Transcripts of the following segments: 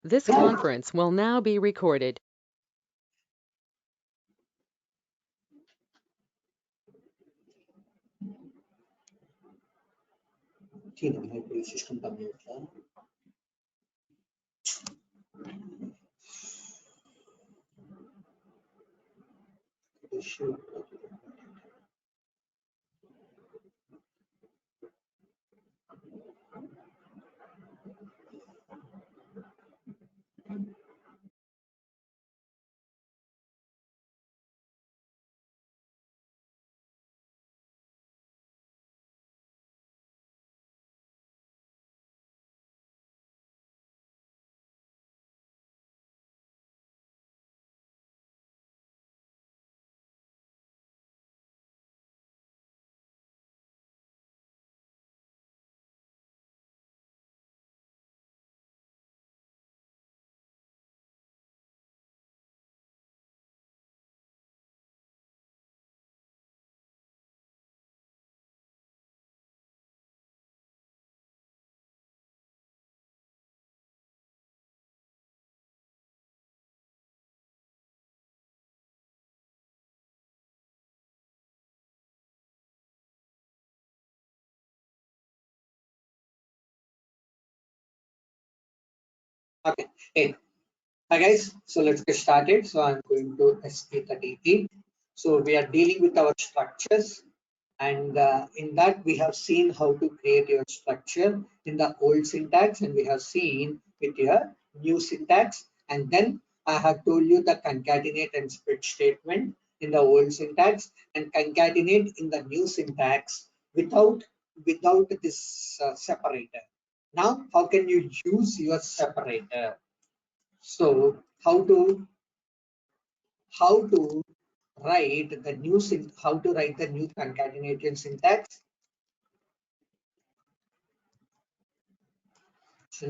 This conference will now be recorded. System Okay. Hey. Hi guys. So let's get started. So I'm going to SK38. So we are dealing with our structures, and in that we have seen how to create your structure in the old syntax, and we have seen with your new syntax. And then I have told you the concatenate and split statement in the old syntax and concatenate in the new syntax without this separator. Now, how can you use your separator? So how to write the new concatenation syntax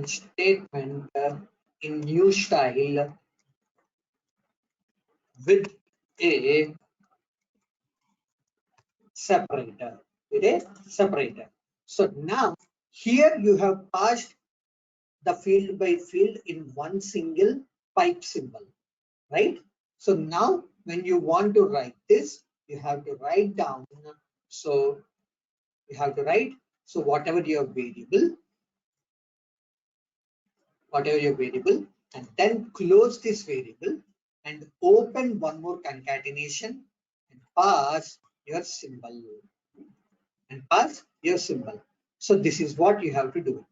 statement in new style with a separator. So now here you have passed the field by field in one single pipe symbol, right? So now when you want to write this, you have to write down. So you have to write, so whatever your variable, and then close this variable and open one more concatenation and pass your symbol So this is what you have to do.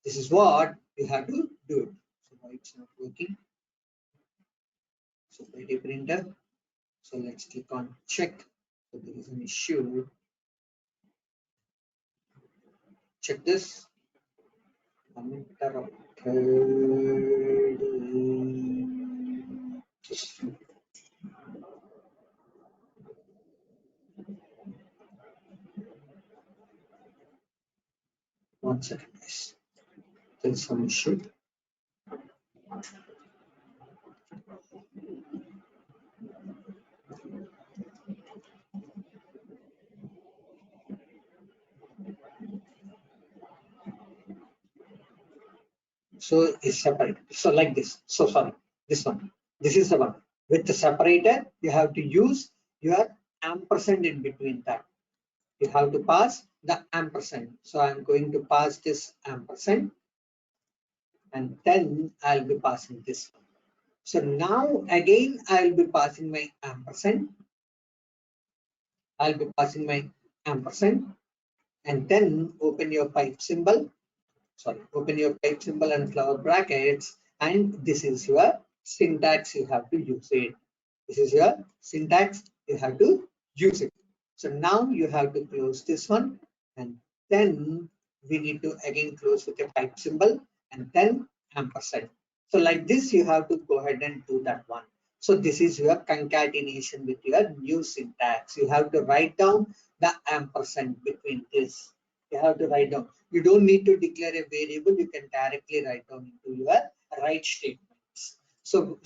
This is what you have to do. So why it's not working? So 3D printer. So let's click on check. So there is an issue. Check this. One second, guys. There's some issue. So it's separate. So like this. So sorry, this one. This is the one. With the separator, you have to use your ampersand in between that. You have to pass the ampersand. So I'm going to pass this ampersand, and then I'll be passing this one. So now again I'll be passing my ampersand. I'll be passing my ampersand, and then open your pipe symbol. Sorry, open your pipe symbol and flower brackets, and this is your syntax. You have to use it. This is your syntax. You have to use it. So now you have to close this one, and then we need to again close with a pipe symbol and then ampersand. So like this, you have to go ahead and do that one. So this is your concatenation with your new syntax. You have to write down the ampersand between this. You have to write down. You don't need to declare a variable. You can directly write down into your write statements. So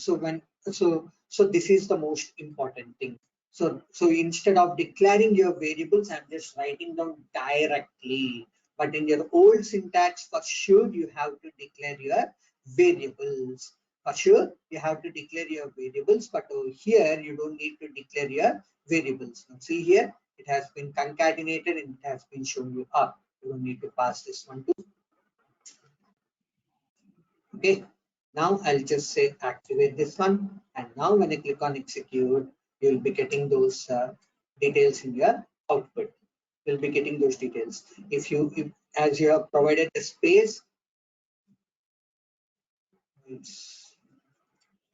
this is the most important thing. So instead of declaring your variables, I'm just writing down directly. But in your old syntax, for sure, you have to declare your variables. For sure, you have to declare your variables, but over here you don't need to declare your variables. Now see here, it has been concatenated and it has been shown you up. You don't need to pass this one too. Okay, now I'll just say activate this one, and now when I click on execute, you'll be getting those details in your output. You'll be getting those details. If as you have provided the space,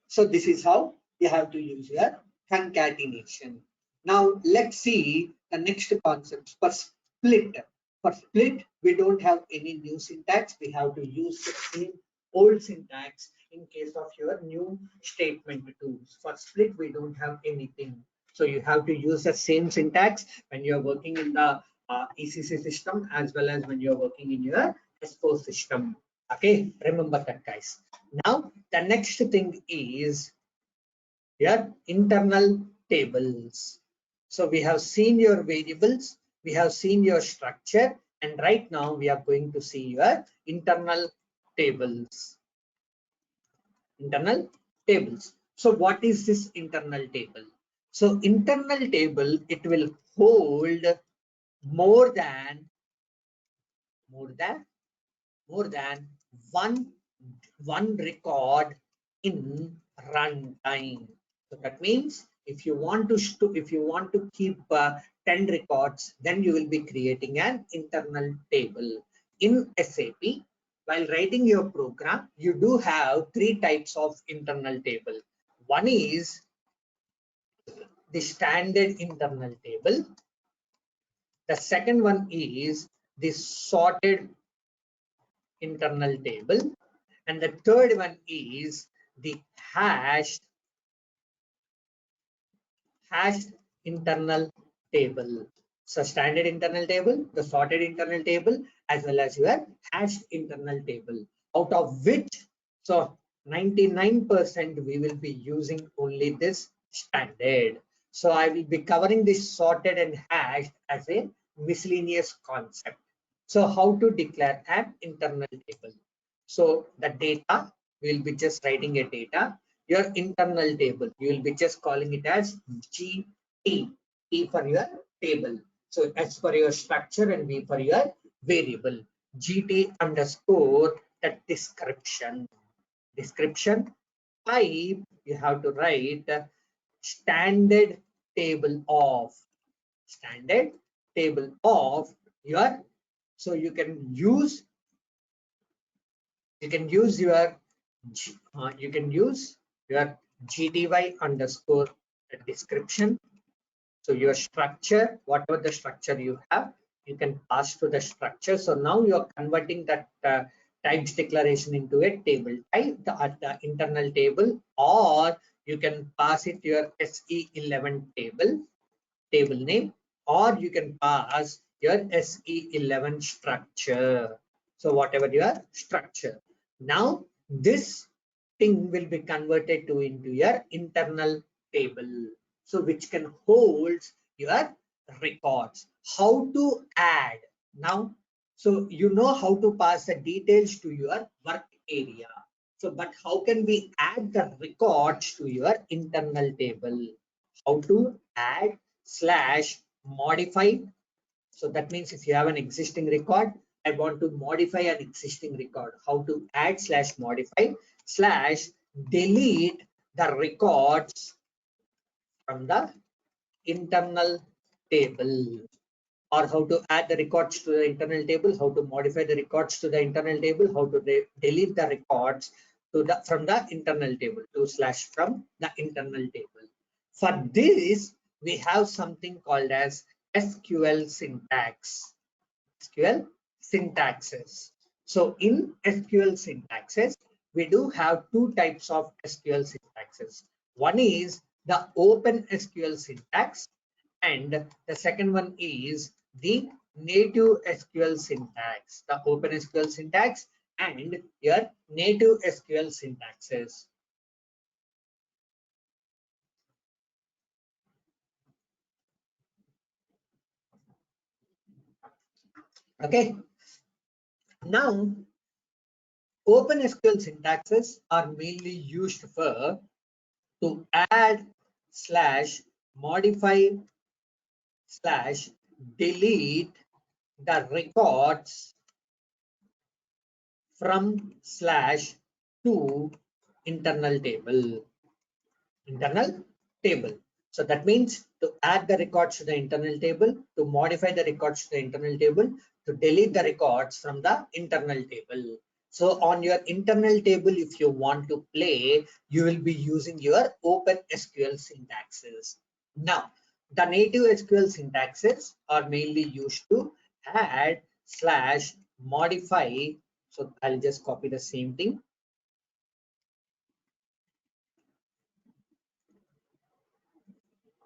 so this is how you have to use your concatenation. Now let's see the next concept for split. For split, we don't have any new syntax. We have to use the same old syntax in case of your new statement tools. For split, we don't have anything. So you have to use the same syntax when you're working in the ECC system as well as when you're working in your S4 system. Okay, remember that, guys. Now the next thing is your internal tables. So we have seen your variables, we have seen your structure, and right now we are going to see your internal tables. Internal tables. So what is this internal table? So internal table, it will hold more than one record in runtime. So that means if you want to keep 10 records, then you will be creating an internal table. In SAP, while writing your program, you do have three types of internal table. One is the standard internal table. The second one is the sorted internal table, and the third one is the hashed internal table. So standard internal table, the sorted internal table, as well as your hashed internal table, out of which, so 99% we will be using only this standard. So I will be covering this sorted and hashed as a miscellaneous concept. So how to declare an internal table? So the data, we will be just writing a data. Your internal table, you will be just calling it as GT, T for your table. So S for your structure and V for your variable. GT underscore the description. Type, you have to write standard table of your, so you can use your GTY underscore description. So your structure, whatever the structure you have, you can pass to the structure. So now you're converting that types declaration into a table type, the internal table, or you can pass it to your SE11 table name, or you can pass your SE11 structure. So whatever your structure. Now this thing will be converted to into your internal table. So which can hold your records. How to add now? So you know how to pass the details to your work area. So but how can we add the records to your internal table? How to add slash modify. So that means if you have an existing record, I want to modify an existing record. How to add slash modify slash delete the records from the internal table, or how to add the records to the internal table, how to modify the records to the internal table, how to delete the records to the from the internal table, to slash from the internal table. For this, we have something called as SQL syntax. SQL syntaxes. So in SQL syntaxes, we do have two types of SQL syntaxes. One is the open SQL syntax, and the second one is the native SQL syntax, the open SQL syntax and your native SQL syntaxes. Okay. Now Open SQL syntaxes are mainly used for to add slash modify slash delete the records from slash to internal table. So that means to add the records to the internal table, to modify the records to the internal table, to delete the records from the internal table. So on your internal table, if you want to play, you will be using your open SQL syntaxes. Now, the native SQL syntaxes are mainly used to add slash modify. So I'll just copy the same thing.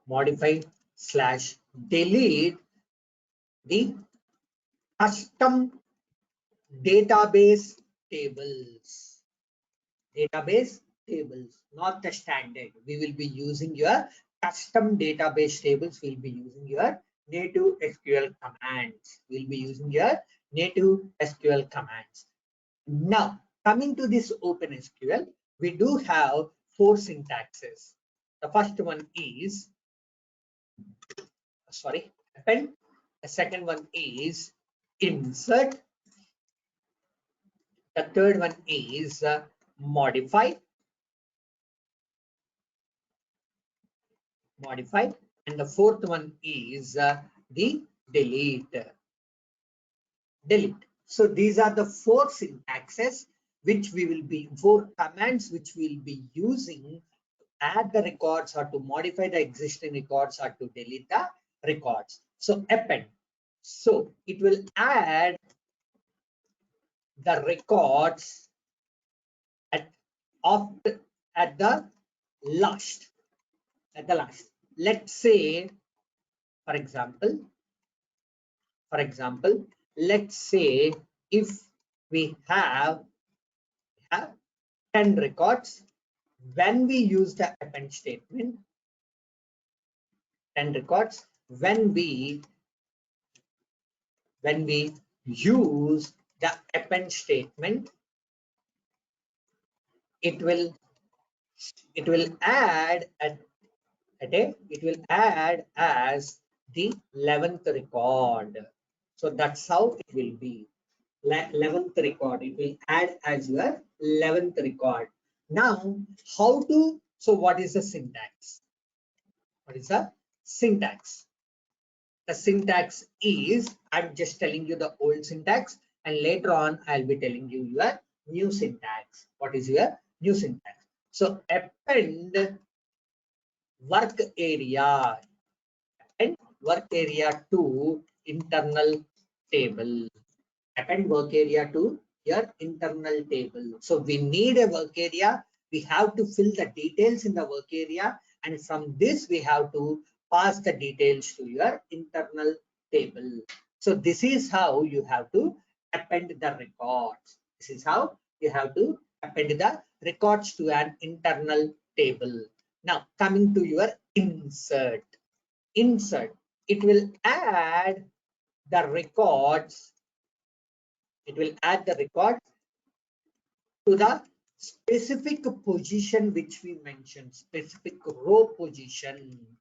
Modify slash delete the custom database tables. Database tables, not the standard. We will be using your custom database tables. We'll be using your native SQL commands. We'll be using your native SQL commands. Now, coming to this open SQL, we do have 4 syntaxes. The first one is, sorry, append. The second one is insert. The third one is modify, and the fourth one is the delete. So these are the 4 syntaxes which we will be, 4 commands which we will be using to add the records or to modify the existing records or to delete the records. So append. So it will add the records at at the last. Let's say, for example, let's say if we have 10 records, when we use the append statement, 10 records, when we use the append statement, it will add it will add as the 11th record. So that's how it will be. 11th record, it will add as your 11th record. Now, how to, so what is the syntax? What is the syntax? The syntax is, I'm just telling you the old syntax, and later on I'll be telling you your new syntax. What is your new syntax? So append work area and work area to internal table. Append work area to your internal table. So we need a work area. We have to fill the details in the work area, and from this we have to pass the details to your internal table. So this is how you have to append the records. This is how you have to append the records to an internal table. Now coming to your insert. It will add the records. It will add the record to the specific position which we mentioned, specific row position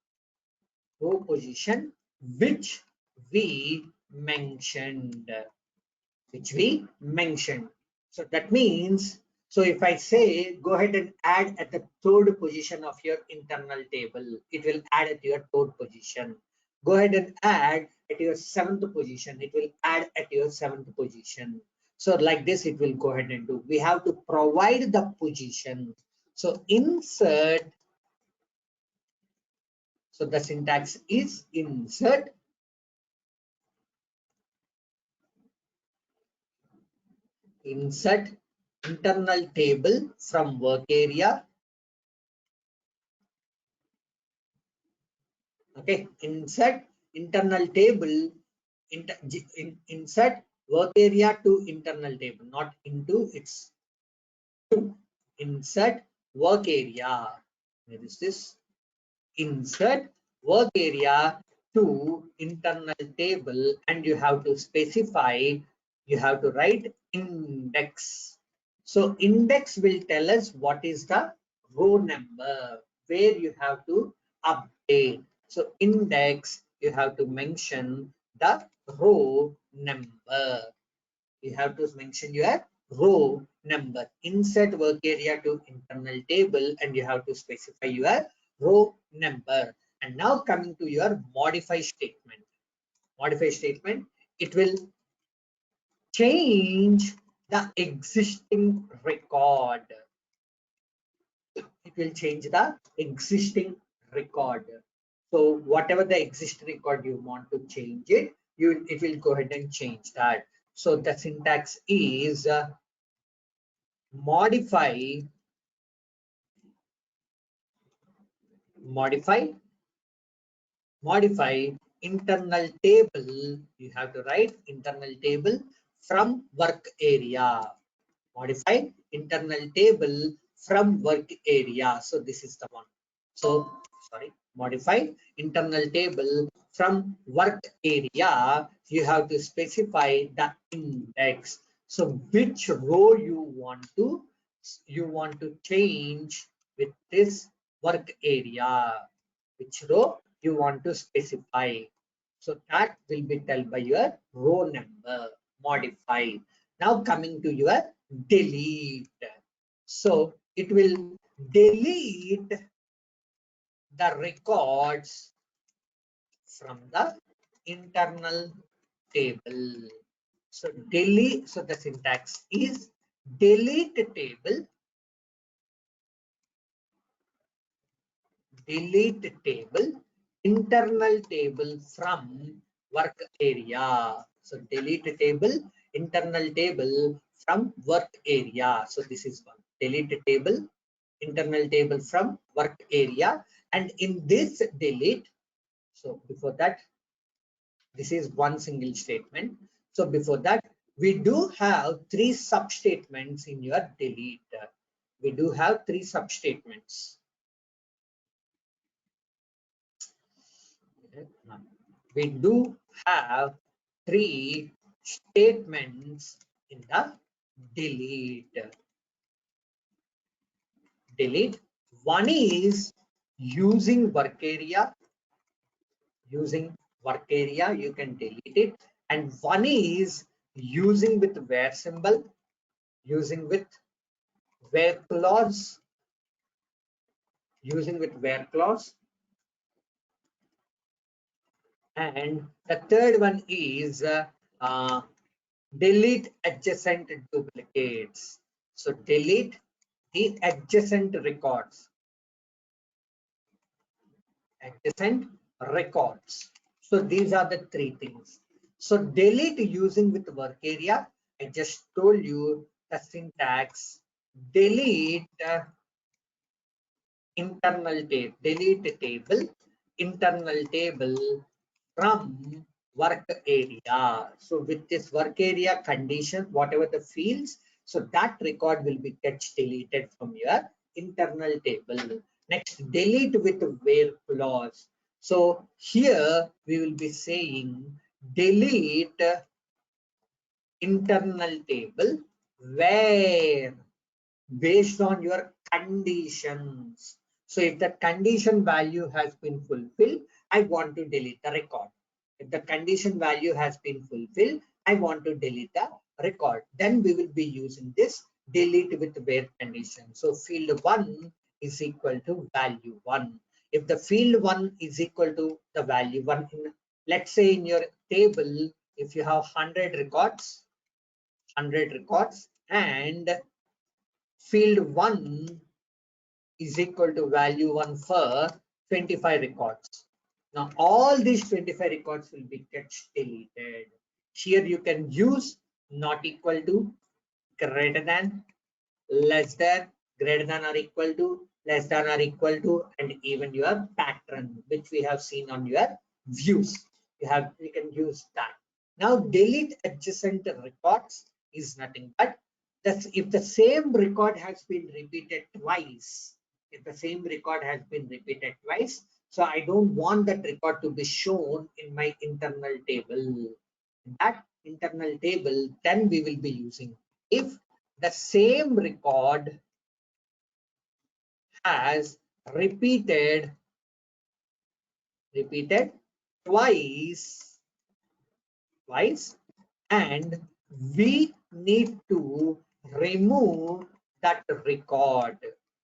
which we mentioned. So that means, so if I say go ahead and add at the 3rd position of your internal table, it will add at your 3rd position. Go ahead and add at your 7th position, it will add at your 7th position. So like this, it will go ahead and do. We have to provide the position. So insert. So the syntax is insert. Insert internal table from work area. Okay, insert internal table. Insert work area to internal table, not into, its to. Insert work area. Where is this? Insert work area to internal table, and you have to specify, you have to write index. So index will tell us what is the row number where you have to update. So index, you have to mention the row number. You have to mention your row number. Insert work area to internal table and you have to specify your row number. And now coming to your modify statement. Modify statement, it will change the existing record. It will change the existing record. So whatever the existing record you want to change it, it will go ahead and change that. So the syntax is modify modify modify internal table. You have to write internal table from work area. Modify internal table from work area. So this is the one. So sorry, modify internal table from work area. You have to specify the index. So which row you want to change with this work area. Which row you want to specify. So that will be told by your row number. Modify. Now coming to your delete. So it will delete the records from the internal table. So delete, so the syntax is delete table, internal table from work area. So delete table, internal table from work area. So this is one. Delete table, internal table from work area. And in this delete, so before that, this is one single statement. So before that, we do have three substatements in your delete. We do have three substatements. We do have three statements in the delete. Delete. One is using work area. Using work area, you can delete it. And one is using with where symbol, using with where clause, using with where clause. And the third one is delete adjacent duplicates. So delete the adjacent records. Adjacent records. So these are the three things. So delete using with work area. I just told you the syntax. Delete internal table. Delete table. Internal table from work area. So with this work area condition, whatever the fields, so that record will be gets deleted from your internal table. Next, delete with where clause. So here we will be saying delete internal table where based on your conditions. So if the condition value has been fulfilled, I want to delete the record. If the condition value has been fulfilled, I want to delete the record. Then we will be using this delete with where condition. So field 1 is equal to value 1. If the field 1 is equal to the value 1, let's say in your table, if you have 100 records, and field 1 is equal to value 1 for 25 records. Now all these 25 records will be get deleted. Here you can use not equal to, greater than, less than, greater than or equal to, less than or equal to, and even your pattern, which we have seen on your views. You can use that. Now delete adjacent records is nothing but that's if the same record has been repeated twice. If the same record has been repeated twice, so I don't want that record to be shown in my internal table. That internal table, then we will be using if the same record has repeated twice, and we need to remove that record.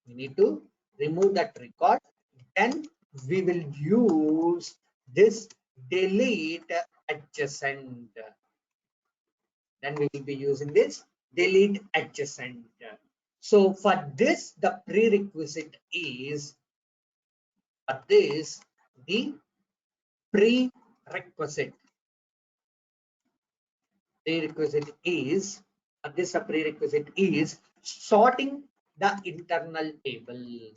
We need to remove that record. Then we will use this delete adjacent. Then we will be using this delete adjacent. So for this, the prerequisite is, for this, the prerequisite prerequisite is this a prerequisite is sorting the internal table.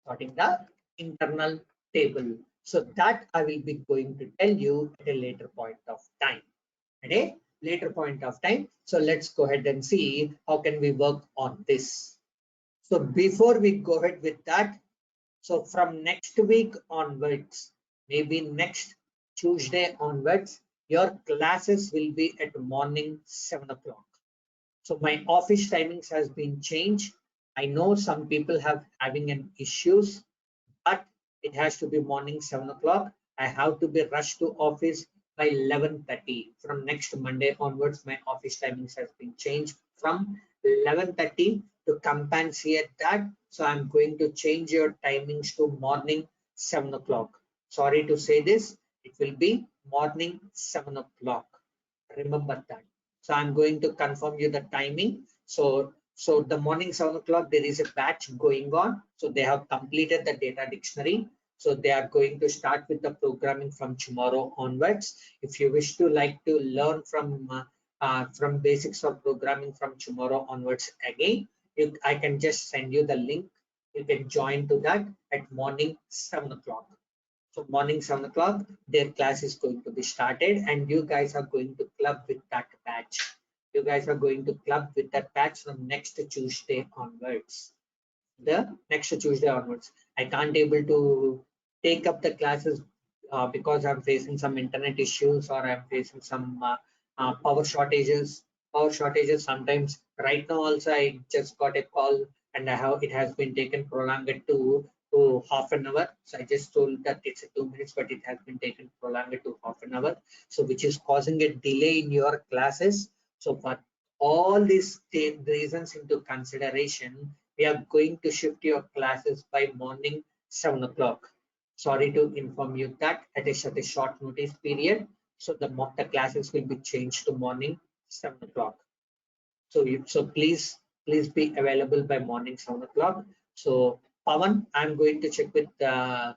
Sorting the internal table. So that I will be going to tell you at a later point of time. At a later point of time. So let's go ahead and see how can we work on this. So before we go ahead with that, so from next week onwards, maybe next Tuesday onwards, your classes will be at morning 7 o'clock. So my office timings has been changed. I know some people have having an issues, but it has to be morning 7 o'clock. I have to be rushed to office by 11:30. From next Monday onwards, my office timings has been changed from 11:30 to compensate that. So I'm going to change your timings to morning 7 o'clock. Sorry to say this, it will be morning 7 o'clock. Remember that. So I'm going to confirm you the timing. So the morning 7 o'clock, there is a batch going on. So they have completed the data dictionary. So they are going to start with the programming from tomorrow onwards. If you wish to like to learn from basics of programming from tomorrow onwards again, I can just send you the link. You can join to that at morning 7 o'clock. So morning 7 o'clock, their class is going to be started, and you guys are going to club with that batch. You guys are going to club with that batch from next Tuesday onwards. The next Tuesday onwards. I can't able to take up the classes because I'm facing some internet issues, or I'm facing some power shortages. Power shortages sometimes. Right now also I just got a call, and it has been taken prolonged to half an hour. So I just told that it's a 2 minutes, but it has been taken prolonged to half an hour. So which is causing a delay in your classes. So for all these reasons into consideration, we are going to shift your classes by morning 7 o'clock. Sorry to inform you that at a short notice period. So the classes will be changed to morning 7 o'clock. So please be available by morning 7 o'clock. So Pawan, I'm going to check with the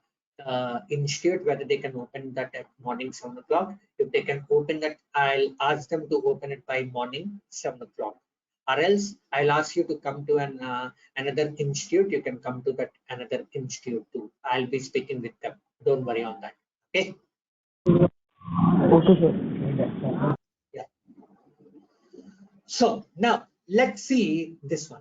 institute whether they can open that at morning 7 o'clock. If they can open that, I'll ask them to open it by morning 7 o'clock. Or else I'll ask you to come to another institute. You can come to that another institute too. I'll be speaking with them. Don't worry on that. Okay. Okay, sir. Yeah. So now let's see this one.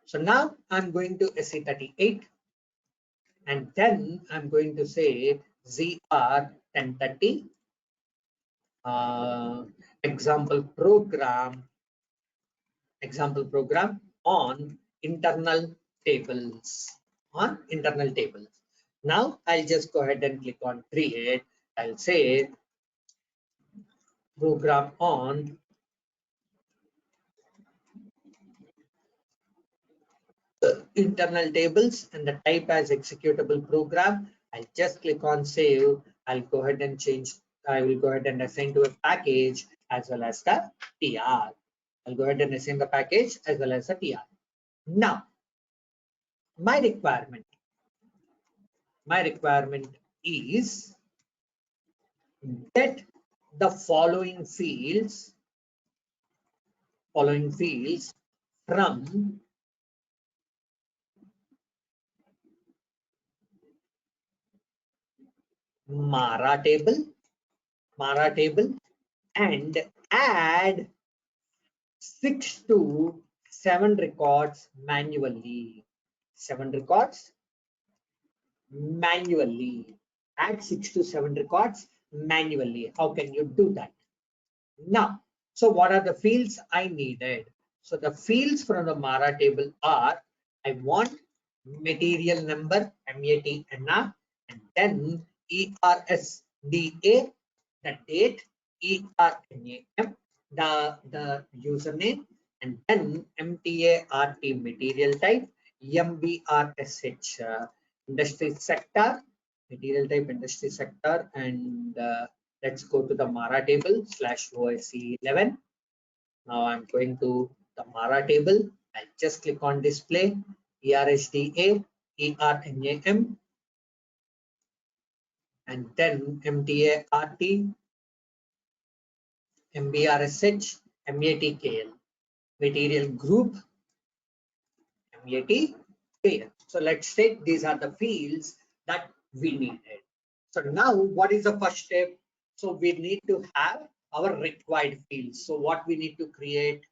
So now I'm going to SE38, and then I'm going to say ZR1030 example program on internal tables. Now I'll just go ahead and click on create. I'll say program on internal tables, and the type as executable program. I'll just click on save. I'll go ahead and change. I will go ahead and assign to a package as well as the TR. I'll go ahead and assign the package as well as the TR. Now, my requirement is get the following fields from Mara table, and add 6 to 7 records manually. 7 records manually. add 6 to 7 records manually. How can you do that? Now, so what are the fields I needed? So the fields from the Mara table are, I want material number, MATNR, and then ERSDA, the date, ERNAM, the username, and then MTART material type, MBRSH industry sector, material type industry sector, and let's go to the Mara table /OSC11. Now I'm going to the Mara table. I'll just click on display, ERSDA, ERNAM, and then MTART, MBRSH, MATKL, material group, MATKL. So let's take these are the fields that we needed. So now what is the first step? So we need to have our required fields. So what we need to create?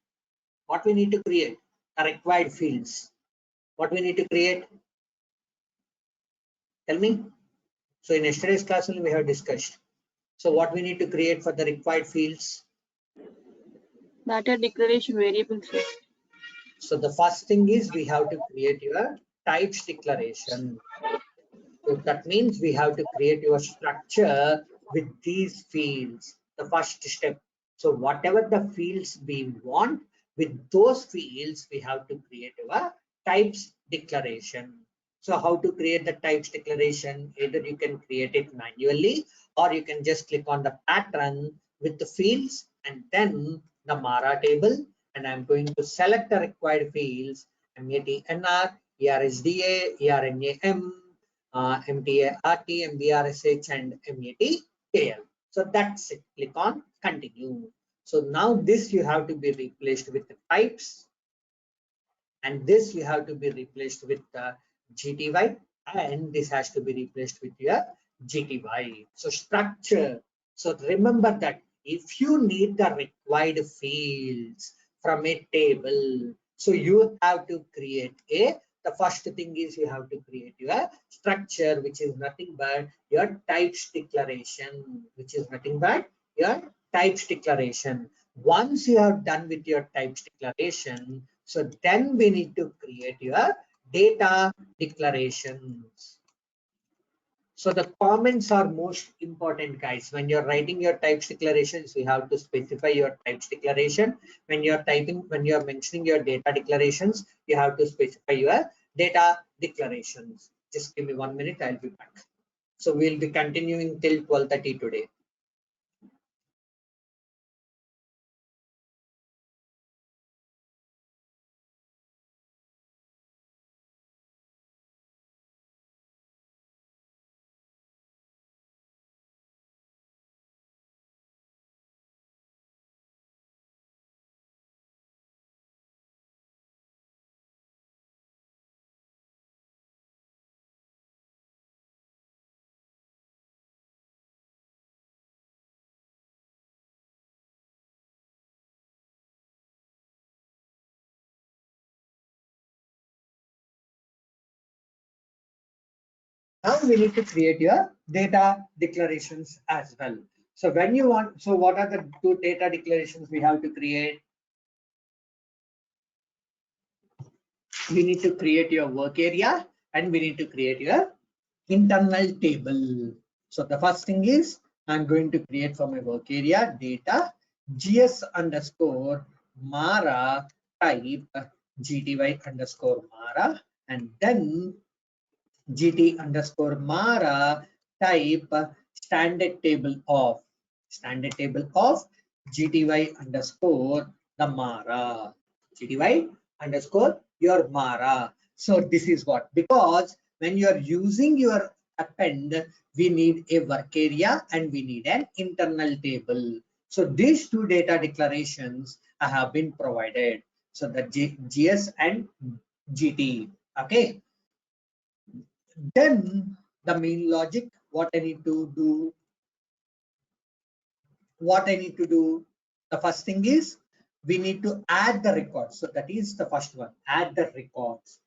What we need to create? The required fields. What we need to create? Tell me. So in yesterday's class we have discussed. So what we need to create for the required fields? Data declaration variables. So the first thing is we have to create your types declaration. So that means we have to create your structure with these fields, the first step. So whatever the fields we want, with those fields, we have to create our types declaration. So how to create the types declaration? Either you can create it manually, or you can just click on the pattern with the fields and then the Mara table. And I'm going to select the required fields, MATNR, ERSDA, ERNAM, MTART, MBRSH, and MATKL. So that's it. Click on continue. So now this you have to be replaced with the types, and this you have to be replaced with the GTY, and this has to be replaced with your GTY. So structure. So remember that if you need the required fields from a table, so you have to create the first thing is you have to create your structure, which is nothing but your types declaration, which is nothing but your types declaration. Once you have done with your types declaration, so then we need to create your data declarations. So the comments are most important, guys. When you're writing your types declarations, you have to specify your types declaration. When you're mentioning your data declarations, you have to specify your data declarations. Just give me 1 minute, I'll be back. So we'll be continuing till 12:30 today. Now we need to create your data declarations as well. So when you want, so what are the two data declarations we have to create? We need to create your work area and we need to create your internal table. So the first thing is I'm going to create for my work area data gs underscore mara type gty underscore mara, and then gt underscore mara type standard table of gty underscore the mara, gty underscore your mara. So this is what, because when you are using your append, we need a work area and we need an internal table. So these two data declarations have been provided. So the gs and gt. Okay, then the main logic, what I need to do, the first thing is we need to add the records. So that is the first one, add the records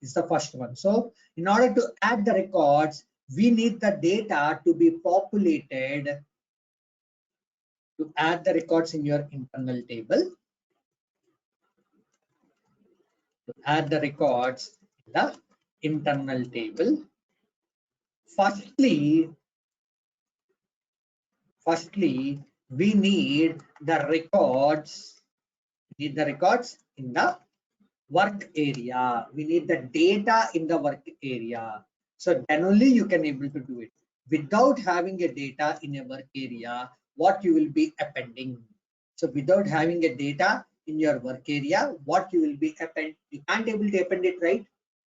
is the first one. So in order to add the records, we need the data to be populated to add the records in your internal table. To add the records in the internal table, firstly, we need the records. In the work area. We need the data in the work area. So then only you can able to do it. Without having a data in a work area, what you will be appending. So without having a data in your work area, what you will be append, you can't able to append it, right?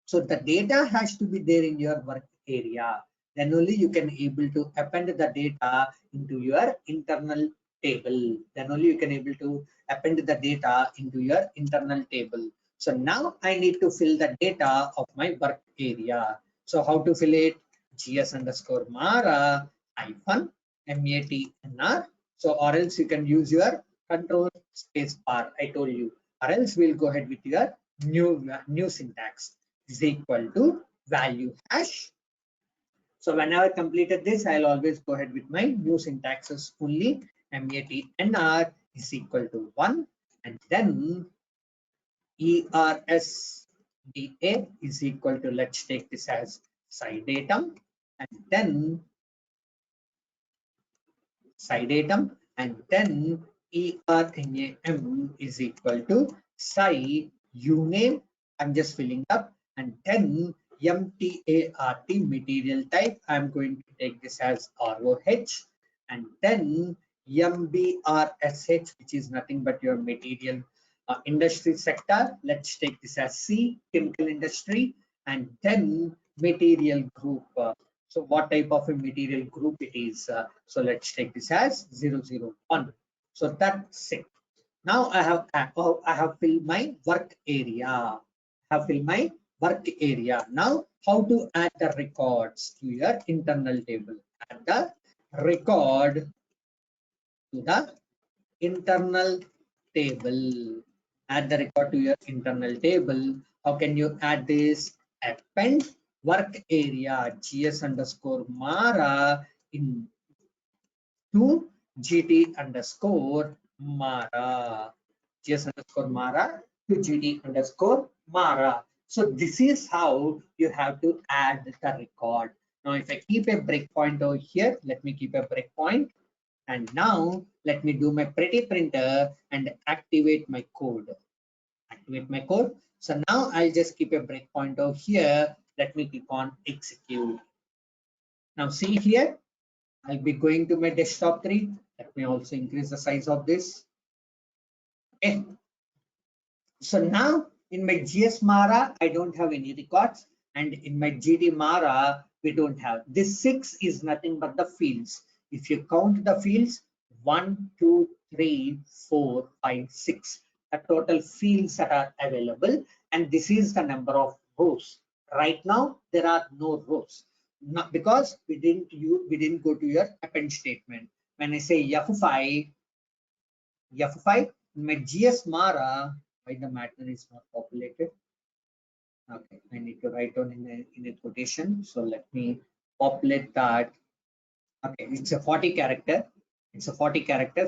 So the data has to be there in your work area. Then only you can able to append the data into your internal table. Then only you can able to append the data into your internal table. So now I need to fill the data of my work area. So how to fill it? GS underscore Mara hyphen MATNR. So or else you can use your control space bar. I told you. Or else we'll go ahead with your new syntax is equal to value hash. So whenever I completed this, I'll always go ahead with my new syntaxes only. MATNR is equal to 1 and then ERSDA is equal to, let's take this as side datum and then ERNAM is equal to sci uname. I'm just filling up and then MTART material type. I'm going to take this as ROH and then MBRSH, which is nothing but your material industry sector. Let's take this as C, chemical industry, and then material group. So what type of a material group it is? So let's take this as 001. So that's it. Now I have filled my work area. Now how to add the records to your internal table? Add the record to the internal table. Add the record to your internal table. How can you add this? Append work area GS underscore Mara in to GT underscore Mara. GS underscore Mara to GT underscore Mara. So this is how you have to add the record. Now if I keep a breakpoint over here, let me keep a breakpoint. And now let me do my pretty printer and activate my code. So now I'll just keep a breakpoint over here. Let me click on execute. Now see here, I'll be going to my desktop 3. Let me also increase the size of this. Okay. So now in my GS Mara, I don't have any records. And in my GT Mara, we don't have. This 6 is nothing but the fields. If you count the fields, 1, 2, 3, 4, 5, 6. The total fields that are available. And this is the number of rows. Right now, there are no rows. Not because we didn't go to your append statement. When I say F5, in my GS Mara, why the matter is not populated? Okay, I need to write down in a quotation. So let me populate that. Okay, it's a 40 character.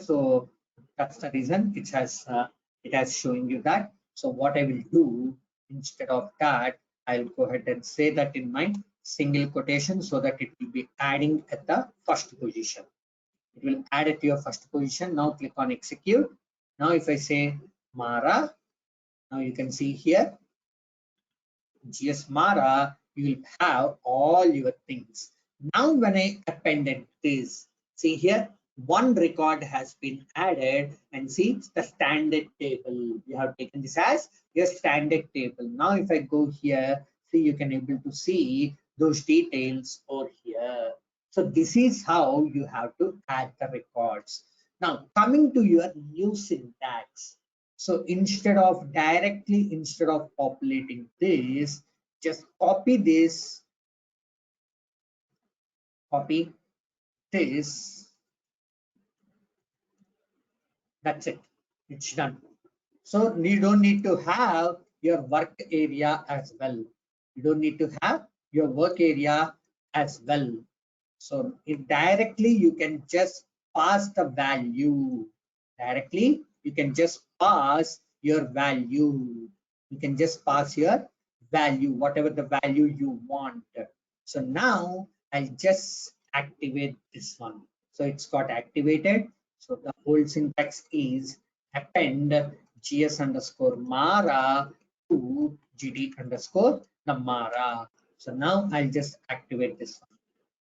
So that's the reason it has showing you that. So what I will do instead of that, I'll go ahead and say that in my single quotation so that it will be adding at the first position. It will add it to your first position. Now click on execute. Now if I say Mara, now you can see here GS Mara, you will have all your things. Now when I appended this, see here, one record has been added and see the standard table. You have taken this as your standard table. Now if I go here, see you can able to see those details over here. So this is how you have to add the records. Now coming to your new syntax. So instead of populating this, just copy this. That's it. It's done. So you don't need to have your work area as well. You don't need to have your work area as well. So it directly you can just pass the value. Directly you can just pass your value. You can just pass your value, whatever the value you want. So now I'll just activate this one. So it's got activated. So the whole syntax is append gs underscore mara to gd underscore namara. So now I'll just activate this one.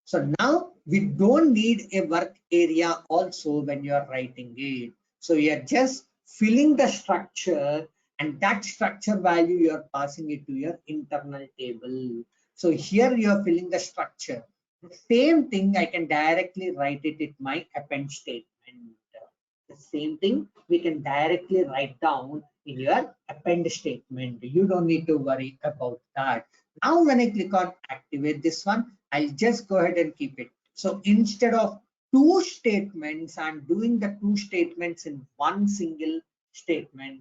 So now we don't need a work area also when you're writing it. So you're just filling the structure, and that structure value you're passing it to your internal table. So here you're filling the structure. The same thing I can directly write it in my append statement. The same thing we can directly write down in your append statement. You don't need to worry about that. Now when I click on activate this one, I'll just go ahead and keep it. So instead of two statements, I'm doing the two statements in one single statement.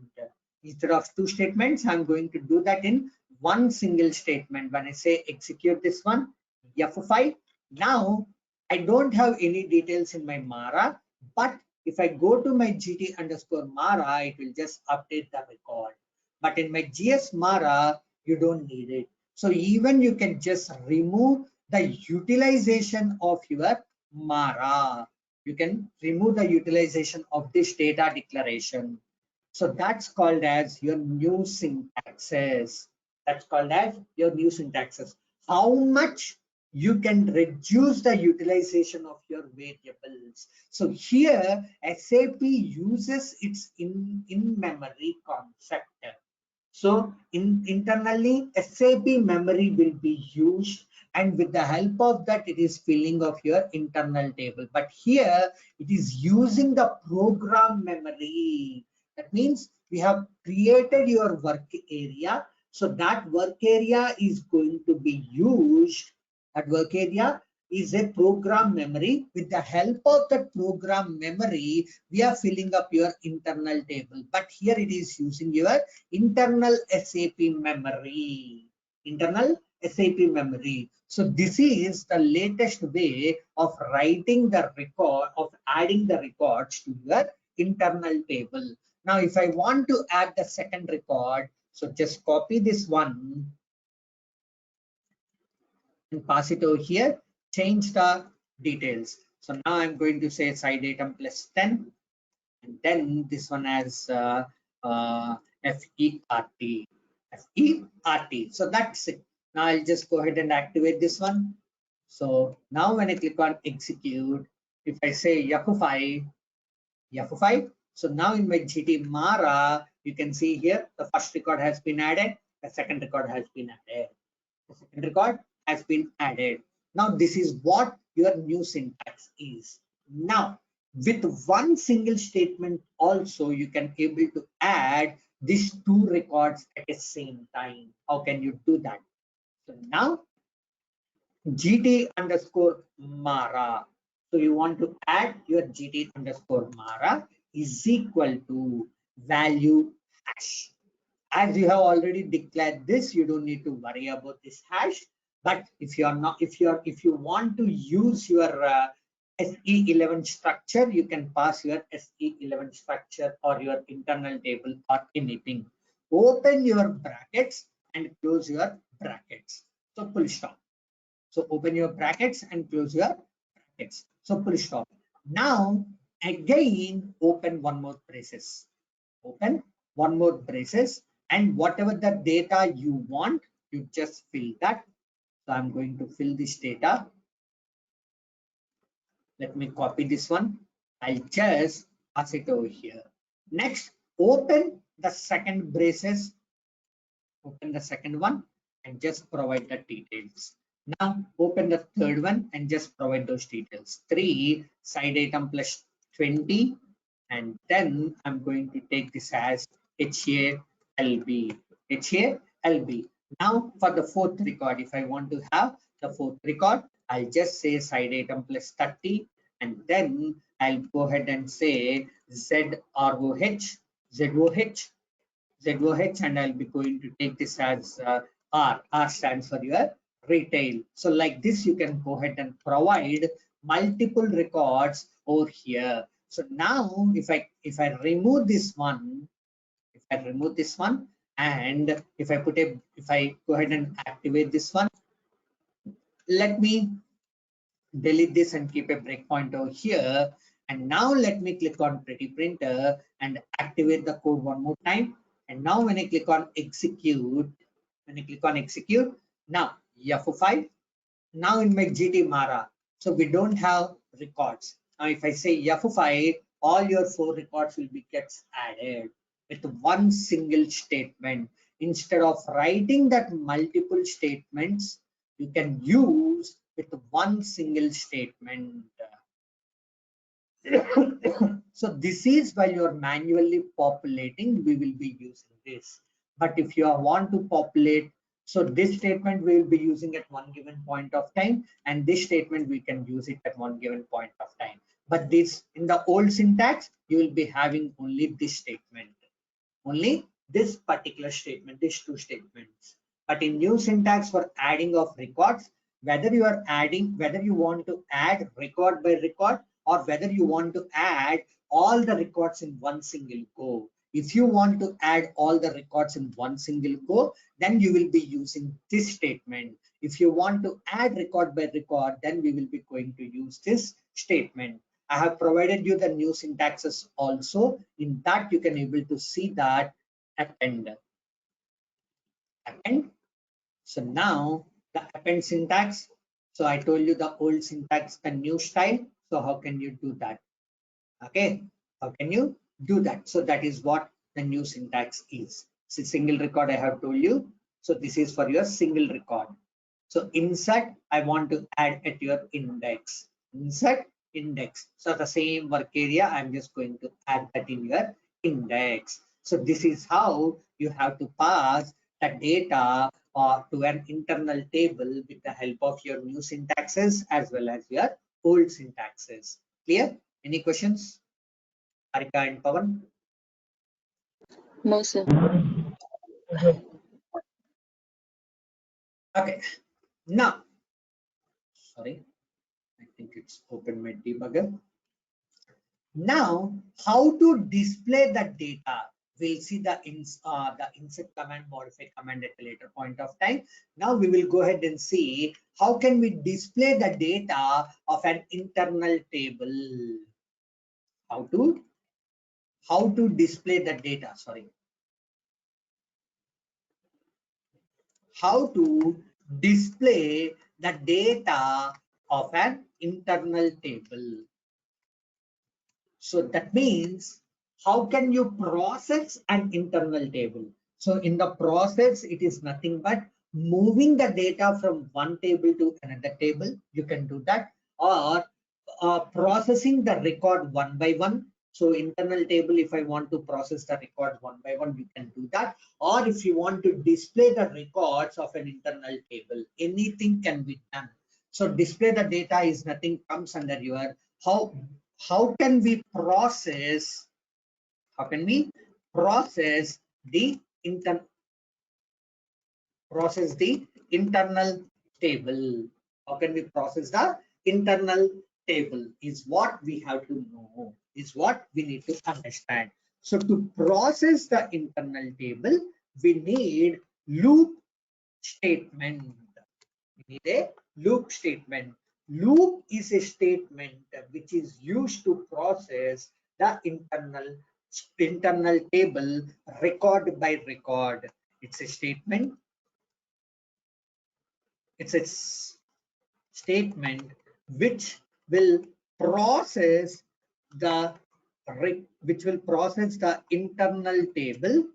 Instead of two statements, I'm going to do that in one single statement. When I say execute this one, F5, now I don't have any details in my Mara, but if I go to my GT underscore Mara, it will just update the record. But in my GS Mara, you don't need it. So even you can just remove the utilization of your Mara. You can remove the utilization of this data declaration. So that's called as your new syntaxes. That's called as your new syntaxes. How much you can reduce the utilization of your variables. So here SAP uses its in-memory concept. So internally SAP memory will be used, and with the help of that it is filling of your internal table. But here it is using the program memory. That means we have created your work area. So that work area is going to be used. That work area is a program memory. With the help of the program memory, we are filling up your internal table. But here it is using your internal SAP memory. Internal SAP memory. So this is the latest way of writing the record, of adding the records to your internal table. Now, if I want to add the second record, so just copy this one and pass it over here, change the details. So now I'm going to say side item plus 10, and then this one as FERT. FERT. So that's it. Now I'll just go ahead and activate this one. So now when I click on execute, if I say Yahoo 5, so now in my GT Mara, you can see here the first record has been added, the second record has been added. The second record has been added. Now this is what your new syntax is. Now with one single statement also you can able to add these two records at the same time. How can you do that? So now GT underscore Mara. So you want to add your GT underscore Mara is equal to value hash. As you have already declared this, you don't need to worry about this hash. But if you are not, if you want to use your SE11 structure, you can pass your SE11 structure or your internal table or anything. Open your brackets and close your brackets. So full stop. So open your brackets and close your brackets. So full stop. Now again open one more braces. Open one more braces, and whatever the data you want, you just fill that. So I'm going to fill this data. Let me copy this one. I'll just pass it over here. Next, open the second braces. Open the second one and just provide the details. Now open the third one and just provide those details. 3 side item plus 20, and then I'm going to take this as HALB. HALB. Now for the fourth record, if I want to have the fourth record, I'll just say side item plus 30, and then I'll go ahead and say ZROH, and I'll be going to take this as R. R stands for your retail. So like this, you can go ahead and provide multiple records over here. So now if I remove this one, and if I go ahead and activate this one, let me delete this and keep a breakpoint over here. And now let me click on Pretty Printer and activate the code one more time. And now when I click on execute, now Yahoo file, now in my GT Mara, so we don't have records. Now if I say Yahoo file, all your 4 records will be gets added with one single statement. Instead of writing that multiple statements, you can use with one single statement. So this is while you're manually populating, we will be using this. But if you want to populate, so this statement we will be using at one given point of time, and this statement we can use it at one given point of time. But this in the old syntax, you will be having only this statement, only this particular statement, these 2 statements. But in new syntax for adding of records, whether you want to add record by record, or whether you want to add all the records in one single go. If you want to add all the records in one single go, then you will be using this statement. If you want to add record by record, then we will be going to use this statement. I have provided you the new syntaxes also. In that you can able to see that append. So now the append syntax. So I told you the old syntax, the new style. So how can you do that? Okay, how can you do that? So that is what the new syntax is. So single record I have told you. So this is for your single record. So insert, I want to add at your index. Insert index. So the same work area, I'm just going to add that in your index. So this is how you have to pass the data to an internal table with the help of your new syntaxes as well as your old syntaxes. Clear? Any questions? Harika and Pawan? No, sir. Okay. Now, sorry, I think it's open my debugger. Now, how to display the data? We'll see the insert command, modify command at a later point of time. Now we will go ahead and see how can we display the data of an internal table. How to display the data? Sorry. How to display the data of an internal table. So that means how can you process an internal table? So in the process, it is nothing but moving the data from one table to another table. You can do that, or processing the record one by one. So internal table, if I want to process the record one by one, you can do that. Or if you want to display the records of an internal table, anything can be done. So display the data is nothing, comes under your how can we process the internal table? How can we process the internal table is what we have to know, is what we need to understand. So to process the internal table, we need loop statement. We need a loop statement. Loop is a statement which is used to process the internal table record by record. It's a statement. It's a statement which will process the internal table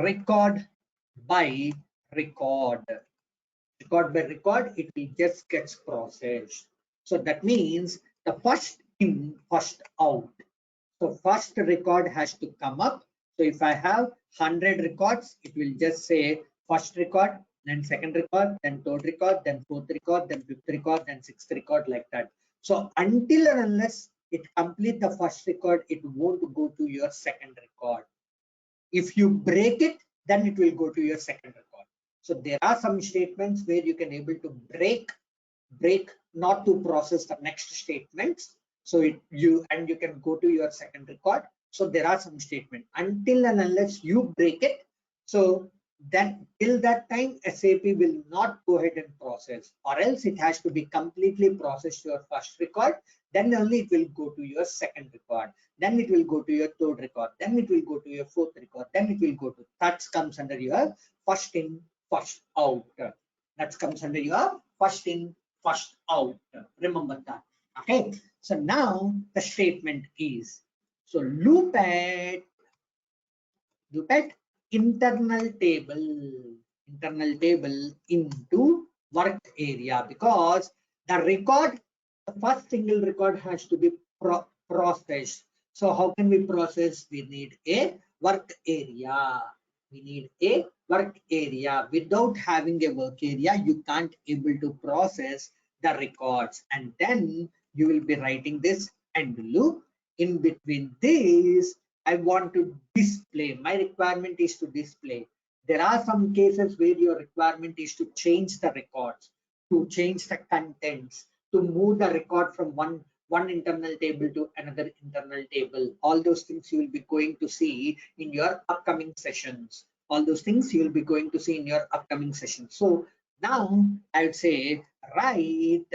record by record. It will just gets processed. So that means the first in, first out. So first record has to come up. So if I have 100 records, it will just say first record, then second record, then third record, then fourth record, then fifth record, then sixth record, like that. So until and unless it complete the first record, it won't go to your second record. If you break it, then it will go to your second record. So there are some statements where you can able to break not to process the next statements. So you can go to your second record. So there are some statements until and unless you break it. So then till that time SAP will not go ahead and process, or else it has to be completely processed your first record. Then only it will go to your second record. Then it will go to your third record. Then it will go to your fourth record. Then it will go to that comes under your first in, first out. That comes under your first in, first out. Remember that. Okay. So now the statement is, so loop at internal table into work area, because the first single record has to be processed. So how can we process? We need a work area. We need a work area. Without having a work area, you can't able to process the records. And then you will be writing this end loop. In between this, I want to display. My requirement is to display. There are some cases where your requirement is to change the records, to change the contents, to move the record from one internal table to another internal table. All those things you will be going to see in your upcoming sessions. All those things you will be going to see in your upcoming sessions. So now I would say write,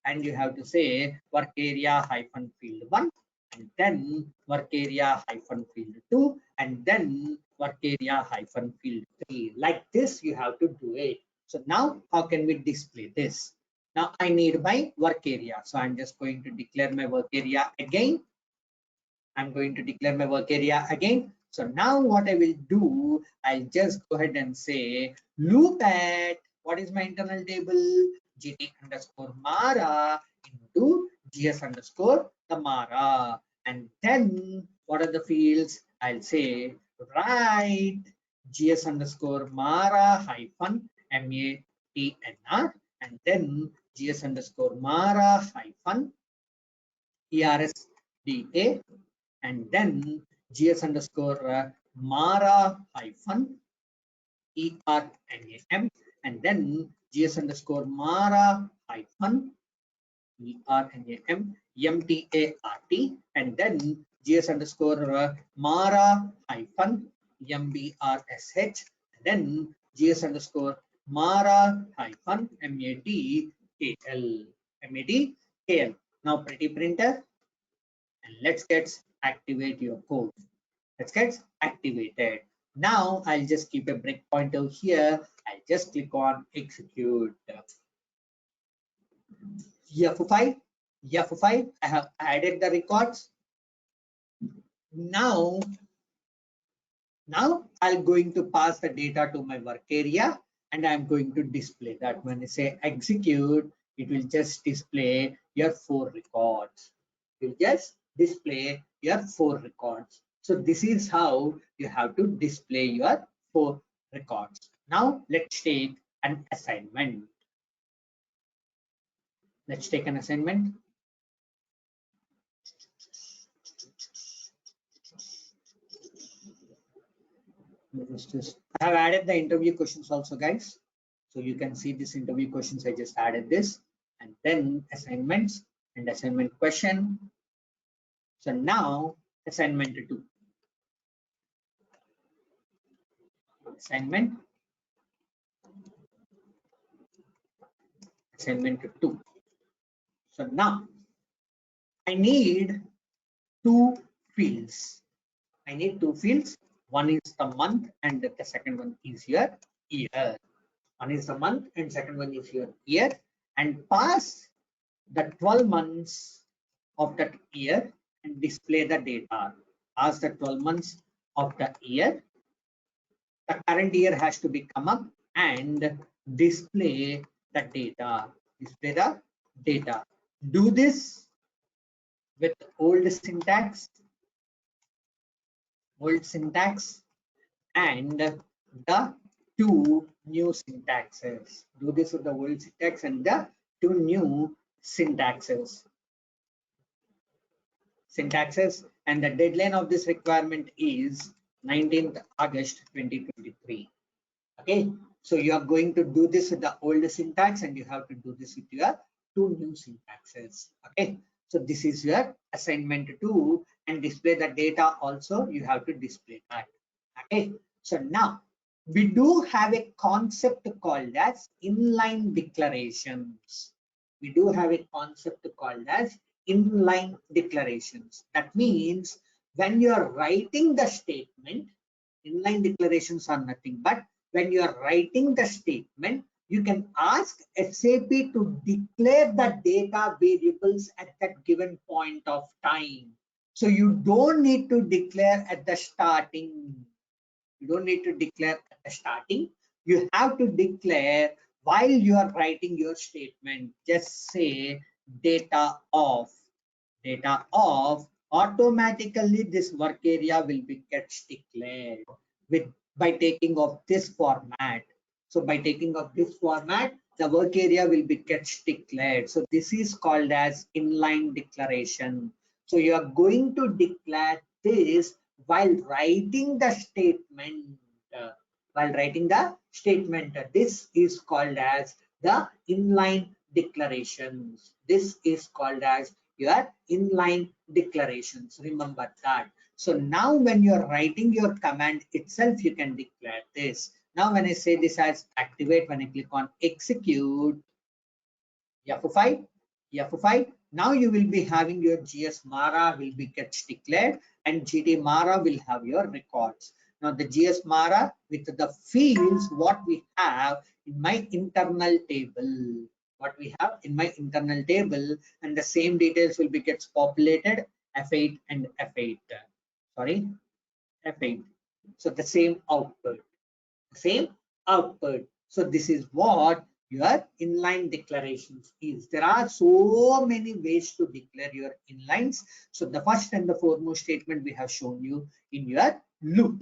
and you have to say work area hyphen field 1, and then work area hyphen field 2, and then work area hyphen field 3. Like this you have to do it. So now how can we display this? Now I need my work area. So I'm just going to declare my work area again. I'm going to declare my work area again. So now what I will do, I'll just go ahead and say loop at, what is my internal table? GT underscore Mara into GS underscore the Mara. And then what are the fields? I'll say write GS underscore Mara hyphen MATNR, and then GS underscore Mara hyphen ERSDA, and then GS underscore Mara hyphen ERNAM, and then GS underscore Mara hyphen ERNAM MTART, and then GS underscore Mara hyphen MBRSH, and then GS underscore Mara hyphen MADKL. Now pretty printer, and let's get activate your code. Let's get activated. Now I'll just keep a breakpoint over here. I'll just click on execute. F5, I have added the records. Now I'm going to pass the data to my work area, and I'm going to display that. When I say execute, it will just display your 4 records. It will just display your 4 records. So this is how you have to display your 4 records. Now let's take an assignment. Let's take an assignment. I have added the interview questions also, guys. So you can see this interview questions. I just added this, and then assignments and assignment question. So now assignment 2. Assignment 2. So now I need 2 fields. I need 2 fields. One is the month, and the second one is your year. One is the month, and second one is your year. And pass the 12 months of that year and display the data. Pass the 12 months of the year. The current year has to be come up and display the data. Display the data. Do this with old syntax, and the 2 new syntaxes. Do this with the old syntax and the 2 new syntaxes. And the deadline of this requirement is 19th August 2023. Okay, So you are going to do this with the old syntax and you have to do this with your two new syntaxes. Okay. So this is your assignment 2, and display the data also. You have to display that. Okay. So now we do have a concept called as inline declarations. We do have a concept called as inline declarations. That means when you are writing the statement, inline declarations are nothing but when you are writing the statement, you can ask SAP to declare the data variables at that given point of time. So you don't need to declare at the starting. You don't need to declare at the starting. You have to declare while you are writing your statement. Just say data of. Data of, automatically this work area will be gets declared with by taking of this format. So by taking of this format, the work area will be gets declared. So this is called as inline declaration. So you are going to declare this while writing the statement. While writing the statement, this is called as the inline declarations. This is called as your inline declarations. Remember that. So now when you are writing your command itself, you can declare this. Now when I say this as activate, when I click on execute, F5, F5, now you will be having your GS Mara will be gets declared and GT Mara will have your records. Now the GS Mara with the fields what we have in my internal table. What we have in my internal table, and the same details will be gets populated F8 and F8. Sorry, F8. So the same output. Same output. So this is what your inline declarations is. There are so many ways to declare your inlines. So the first and the foremost statement we have shown you in your loop.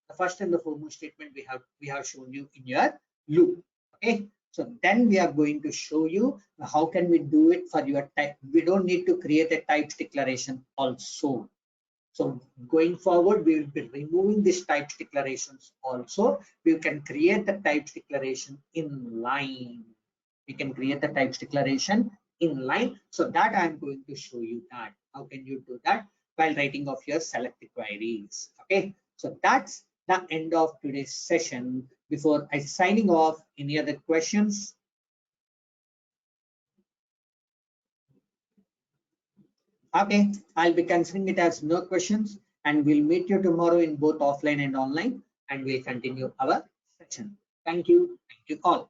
The first and the foremost statement we have shown you in your loop. Okay. So then we are going to show you how can we do it for your type. We don't need to create a types declaration also. So going forward, we will be removing these types declarations also. We can create the types declaration in line. We can create the types declaration in line. So that I'm going to show you that. How can you do that? While writing of your select queries. Okay. So that's the end of today's session. Before I signing off, any other questions? Okay, I'll be considering it as no questions, and we'll meet you tomorrow in both offline and online, and we'll continue our session. Thank you all.